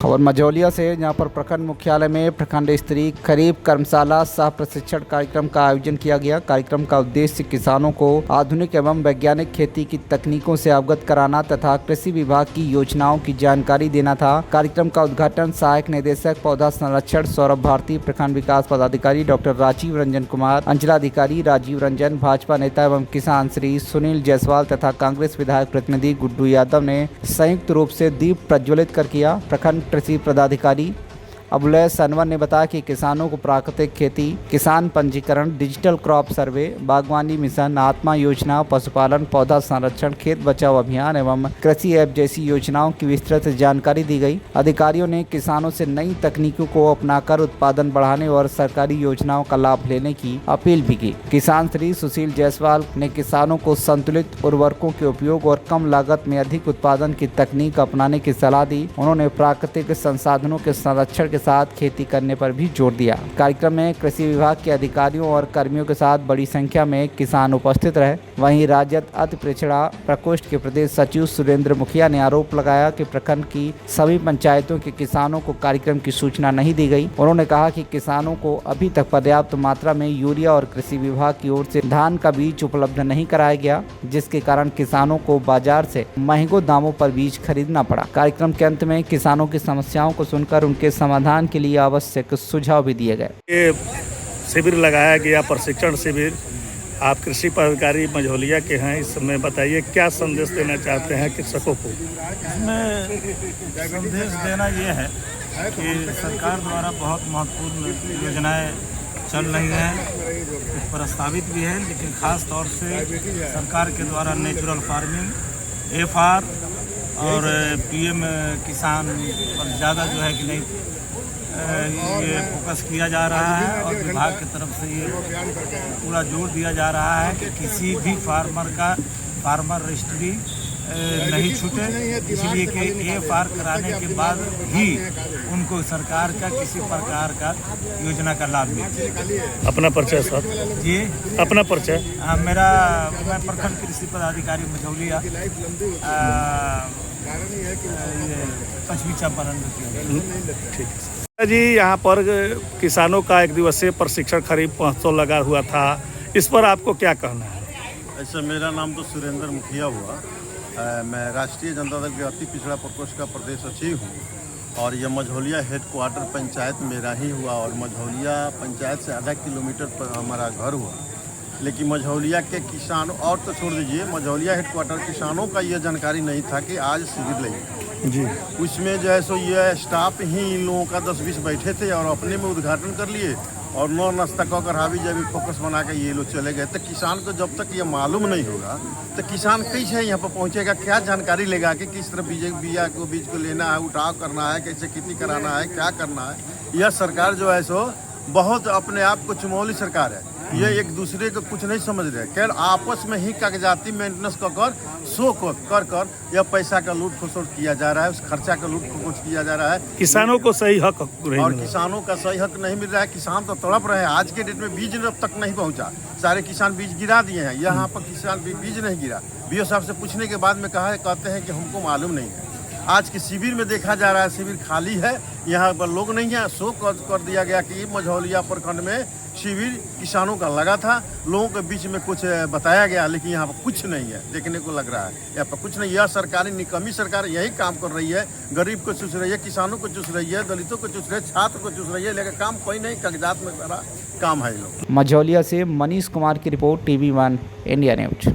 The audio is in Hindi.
और मझौलिया से जहां पर प्रखंड मुख्यालय में प्रखंड स्तरीय खरीफ कर्मशाला सह प्रशिक्षण कार्यक्रम का आयोजन किया गया। कार्यक्रम का उद्देश्य किसानों को आधुनिक एवं वैज्ञानिक खेती की तकनीकों से अवगत कराना तथा कृषि विभाग की योजनाओं की जानकारी देना था। कार्यक्रम का उद्घाटन सहायक निदेशक पौधा संरक्षण सौरभ भारती, प्रखंड विकास पदाधिकारी डॉक्टर राजीव रंजन कुमार, अंचलाधिकारी राजीव रंजन, भाजपा नेता एवं किसान श्री सुनील जायसवाल तथा कांग्रेस विधायक प्रतिनिधि गुड्डू यादव ने संयुक्त रूप से दीप प्रज्वलित कर किया। प्रखंड कृषि पदाधिकारी अबुलय सनवर ने बताया कि किसानों को प्राकृतिक खेती, किसान पंजीकरण, डिजिटल क्रॉप सर्वे, बागवानी मिशन, आत्मा योजना, पशुपालन, पौधा संरक्षण, खेत बचाओ अभियान एवं कृषि ऐप जैसी योजनाओं की विस्तृत जानकारी दी गई। अधिकारियों ने किसानों से नई तकनीकों को अपनाकर उत्पादन बढ़ाने और सरकारी योजनाओं का लाभ लेने की अपील भी की। किसान श्री सुशील जायसवाल ने किसानों को संतुलित उर्वरकों के उपयोग और कम लागत में अधिक उत्पादन की तकनीक अपनाने की सलाह दी। उन्होंने प्राकृतिक संसाधनों के संरक्षण साथ खेती करने पर भी जोर दिया। कार्यक्रम में कृषि विभाग के अधिकारियों और कर्मियों के साथ बड़ी संख्या में किसान उपस्थित रहे। वहीं राजद अति पिछड़ा प्रकोष्ठ के प्रदेश सचिव सुरेंद्र मुखिया ने आरोप लगाया कि प्रखंड की सभी पंचायतों के किसानों को कार्यक्रम की सूचना नहीं दी गई। उन्होंने कहा कि किसानों को अभी तक पर्याप्त मात्रा में यूरिया और कृषि विभाग की ओर से धान का बीज उपलब्ध नहीं कराया गया, जिसके कारण किसानों को बाजार से महंगों दामों पर बीज खरीदना पड़ा। कार्यक्रम के अंत में किसानों की समस्याओं को सुनकर उनके समाधान के लिए आवश्यक सुझाव भी दिए गए। ये शिविर लगाया गया, प्रशिक्षण शिविर। आप कृषि पदाधिकारी मझौलिया के हैं, इस समय बताइए क्या संदेश देना चाहते हैं कृषकों को? इसमें संदेश देना ये है कि सरकार द्वारा बहुत महत्वपूर्ण योजनाएं चल रही हैं, कुछ प्रस्तावित भी है, लेकिन ख़ास तौर से सरकार के द्वारा नेचुरल फार्मिंग, एफआर और पीएम किसान पर ज़्यादा जो है कि नहीं ये फोकस किया जा रहा है और विभाग की तरफ से ये पूरा जोर दिया जा रहा है कि किसी भी फार्मर रजिस्ट्री नहीं छूटे, इसलिए कि एफआर कराने के बाद ही उनको सरकार का किसी प्रकार का योजना का लाभ मिले। अपना परिचय सर जी, अपना परिचय। मैं प्रखंड कृषि पदाधिकारी मझौलिया, पश्चिमी चंपारण। ठीक है जी। यहाँ पर किसानों का एक दिवसीय प्रशिक्षण खरीफ महोत्सव लगा हुआ था, इस पर आपको क्या कहना है? ऐसे मेरा नाम तो सुरेंद्र मुखिया हुआ। मैं राष्ट्रीय जनता दल के अति पिछड़ा प्रकोष्ठ का प्रदेश सचिव हूँ और यह मझौलिया हेडक्वार्टर पंचायत मेरा ही हुआ और मझौलिया पंचायत से आधा किलोमीटर पर हमारा घर हुआ। लेकिन मझौलिया के किसान और तो छोड़ दीजिए, मझौलिया हेडक्वार्टर किसानों का यह जानकारी नहीं था कि आज शिविर लगी जी। उसमें जो है सो यह स्टाफ ही इन लोगों का 10-20 बैठे थे और अपने में उद्घाटन कर लिए और नौ नाश्ता कर हावी जब फोकस बना के ये लोग चले गए। तो किसान को जब तक ये मालूम नहीं होगा तो किसान कैसे यहाँ पर पहुँचेगा, क्या जानकारी लेगा कि किस तरह बीज को लेना है, उठाव करना है, कैसे खेती कराना है, क्या करना है। यह सरकार जो है सो बहुत अपने आप को चुमौली सरकार है। ये एक दूसरे को कुछ नहीं समझ रहे, केवल आपस में ही कागजाती मेंटेनेंस कर यह पैसा का लूट खसोट किया जा रहा है, उस खर्चा का लूट खसोट किया जा रहा है। किसानों को सही हक और किसानों का सही हक नहीं मिल रहा है। किसान तो तड़प रहे हैं। आज के डेट में बीज अब तक नहीं पहुंचा, सारे किसान बीज गिरा दिए हैं। यहाँ पर किसान बीज नहीं गिरा। बीओ साहब से पूछने के बाद में कहते हैं कि हमको मालूम नहीं है। आज के शिविर में देखा जा रहा है शिविर खाली है, यहाँ पर लोग नहीं है। शो कर दिया गया कि मझौलिया प्रखंड में शिविर किसानों का लगा था, लोगों के बीच में कुछ बताया गया, लेकिन यहाँ पर कुछ नहीं है, देखने को लग रहा है यहाँ पर कुछ नहीं। यह सरकारी निकम्मी सरकार यही काम कर रही है, गरीब को चूस रही है, किसानों को चूस रही है, दलितों को चूस रही है, छात्र को चूस रही है, लेकिन काम कोई नहीं, कागजात में सारा काम है। लोग मझौलिया से मनीष कुमार की रिपोर्ट, TV1 इंडिया न्यूज।